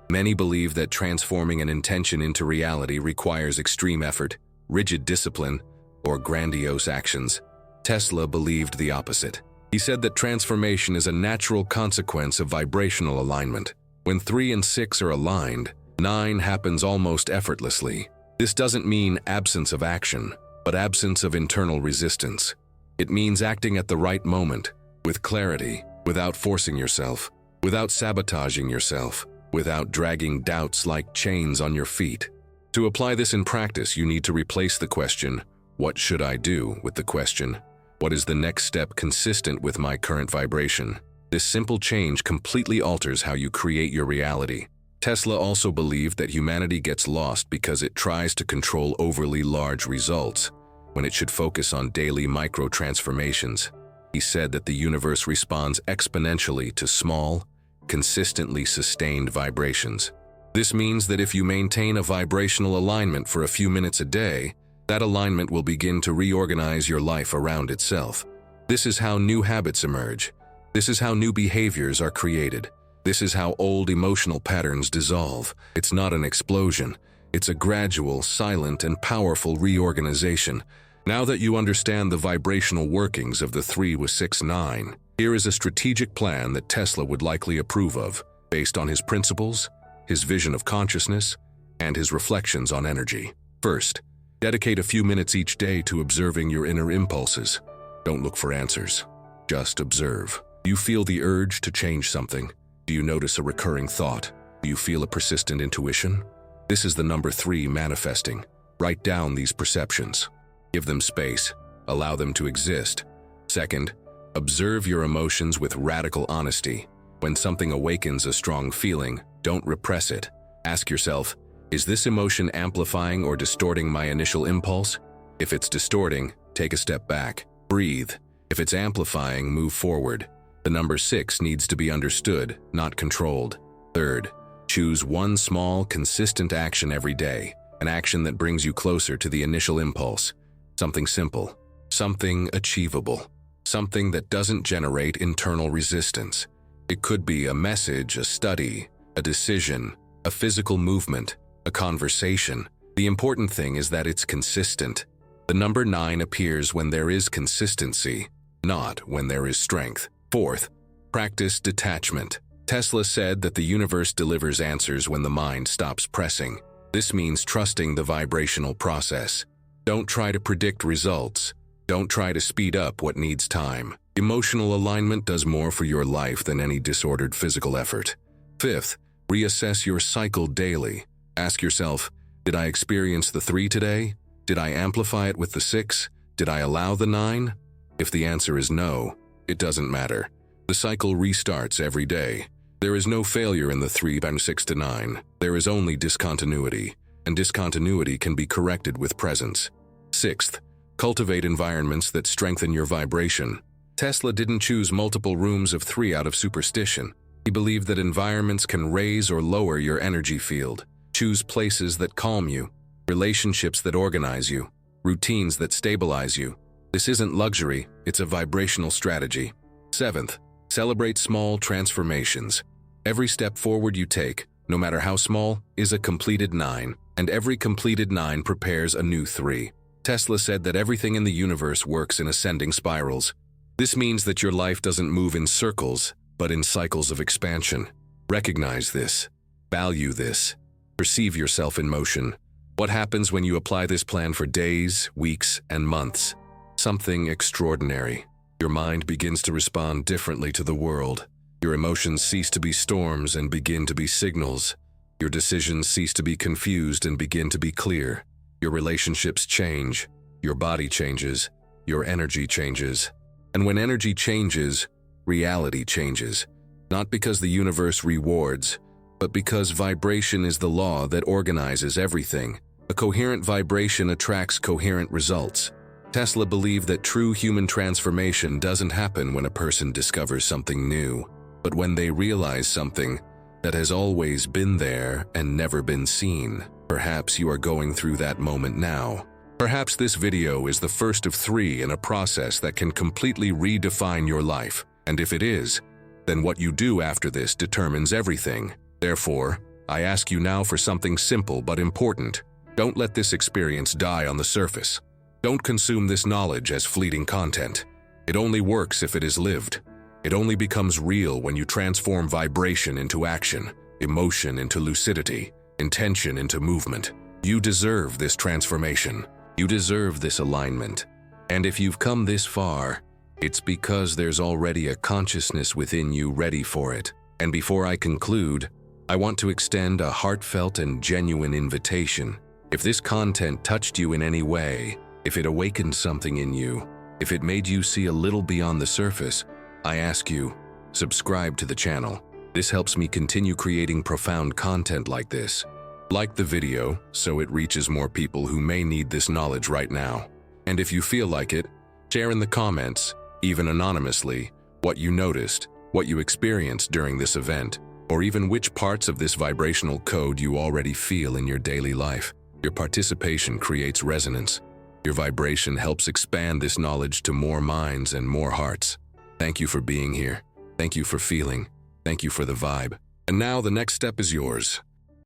Many believe that transforming an intention into reality requires extreme effort, rigid discipline, or grandiose actions. Tesla believed the opposite. He said that transformation is a natural consequence of vibrational alignment. When 3 and 6 are aligned, 9 happens almost effortlessly. This doesn't mean absence of action, but absence of internal resistance. It means acting at the right moment, with clarity, without forcing yourself, without sabotaging yourself, without dragging doubts like chains on your feet. To apply this in practice, you need to replace the question, "What should I do?" with the question, "What is the next step consistent with my current vibration?" This simple change completely alters how you create your reality. Tesla also believed that humanity gets lost because it tries to control overly large results, when it should focus on daily micro-transformations. He said that the universe responds exponentially to small, consistently sustained vibrations. This means that if you maintain a vibrational alignment for a few minutes a day, that alignment will begin to reorganize your life around itself. This is how new habits emerge. This is how new behaviors are created. This is how old emotional patterns dissolve. It's not an explosion. It's a gradual, silent, and powerful reorganization. Now that you understand the vibrational workings of the 3 with 6, 9, here is a strategic plan that Tesla would likely approve of, based on his principles, his vision of consciousness, and his reflections on energy. First, dedicate a few minutes each day to observing your inner impulses. Don't look for answers. Just observe. Do you feel the urge to change something? Do you notice a recurring thought? Do you feel a persistent intuition? This is the number 3 manifesting. Write down these perceptions. Give them space. Allow them to exist. Second, observe your emotions with radical honesty. When something awakens a strong feeling, don't repress it. Ask yourself, is this emotion amplifying or distorting my initial impulse? If it's distorting, take a step back. Breathe. If it's amplifying, move forward. The number 6 needs to be understood, not controlled. Third, choose one small, consistent action every day, an action that brings you closer to the initial impulse. Something simple, something achievable, something that doesn't generate internal resistance. It could be a message, a study, a decision, a physical movement, a conversation. The important thing is that it's consistent. The number 9 appears when there is consistency, not when there is strength. Fourth, practice detachment. Tesla said that the universe delivers answers when the mind stops pressing. This means trusting the vibrational process. Don't try to predict results. Don't try to speed up what needs time. Emotional alignment does more for your life than any disordered physical effort. Fifth, reassess your cycle daily. Ask yourself, did I experience the 3 today? Did I amplify it with the 6? Did I allow the 9? If the answer is no, it doesn't matter. The cycle restarts every day. There is no failure in the 3 and 6 to 9. There is only discontinuity, and discontinuity can be corrected with presence. Sixth, cultivate environments that strengthen your vibration. Tesla didn't choose multiple rooms of 3 out of superstition. He believed that environments can raise or lower your energy field. Choose places that calm you, relationships that organize you, routines that stabilize you. This isn't luxury, it's a vibrational strategy. Seventh, celebrate small transformations. Every step forward you take, no matter how small, is a completed 9, and every completed 9 prepares a new 3. Tesla said that everything in the universe works in ascending spirals. This means that your life doesn't move in circles, but in cycles of expansion. Recognize this. Value this. Perceive yourself in motion. What happens when you apply this plan for days, weeks, and months? Something extraordinary. Your mind begins to respond differently to the world. Your emotions cease to be storms and begin to be signals. Your decisions cease to be confused and begin to be clear. Your relationships change. Your body changes. Your energy changes. And when energy changes, reality changes. Not because the universe rewards, but because vibration is the law that organizes everything. A coherent vibration attracts coherent results. Tesla believed that true human transformation doesn't happen when a person discovers something new, but when they realize something that has always been there and never been seen. Perhaps you are going through that moment now. Perhaps this video is the first of 3 in a process that can completely redefine your life. And if it is, then what you do after this determines everything. Therefore, I ask you now for something simple but important. Don't let this experience die on the surface. Don't consume this knowledge as fleeting content. It only works if it is lived. It only becomes real when you transform vibration into action, emotion into lucidity, intention into movement. You deserve this transformation. You deserve this alignment. And if you've come this far, it's because there's already a consciousness within you ready for it. And before I conclude, I want to extend a heartfelt and genuine invitation. If this content touched you in any way, if it awakened something in you, if it made you see a little beyond the surface, I ask you, subscribe to the channel. This helps me continue creating profound content like this. Like the video so it reaches more people who may need this knowledge right now. And if you feel like it, share in the comments, even anonymously, what you noticed, what you experienced during this event, or even which parts of this vibrational code you already feel in your daily life. Your participation creates resonance. Your vibration helps expand this knowledge to more minds and more hearts. Thank you for being here. Thank you for feeling. Thank you for the vibe. And now the next step is yours.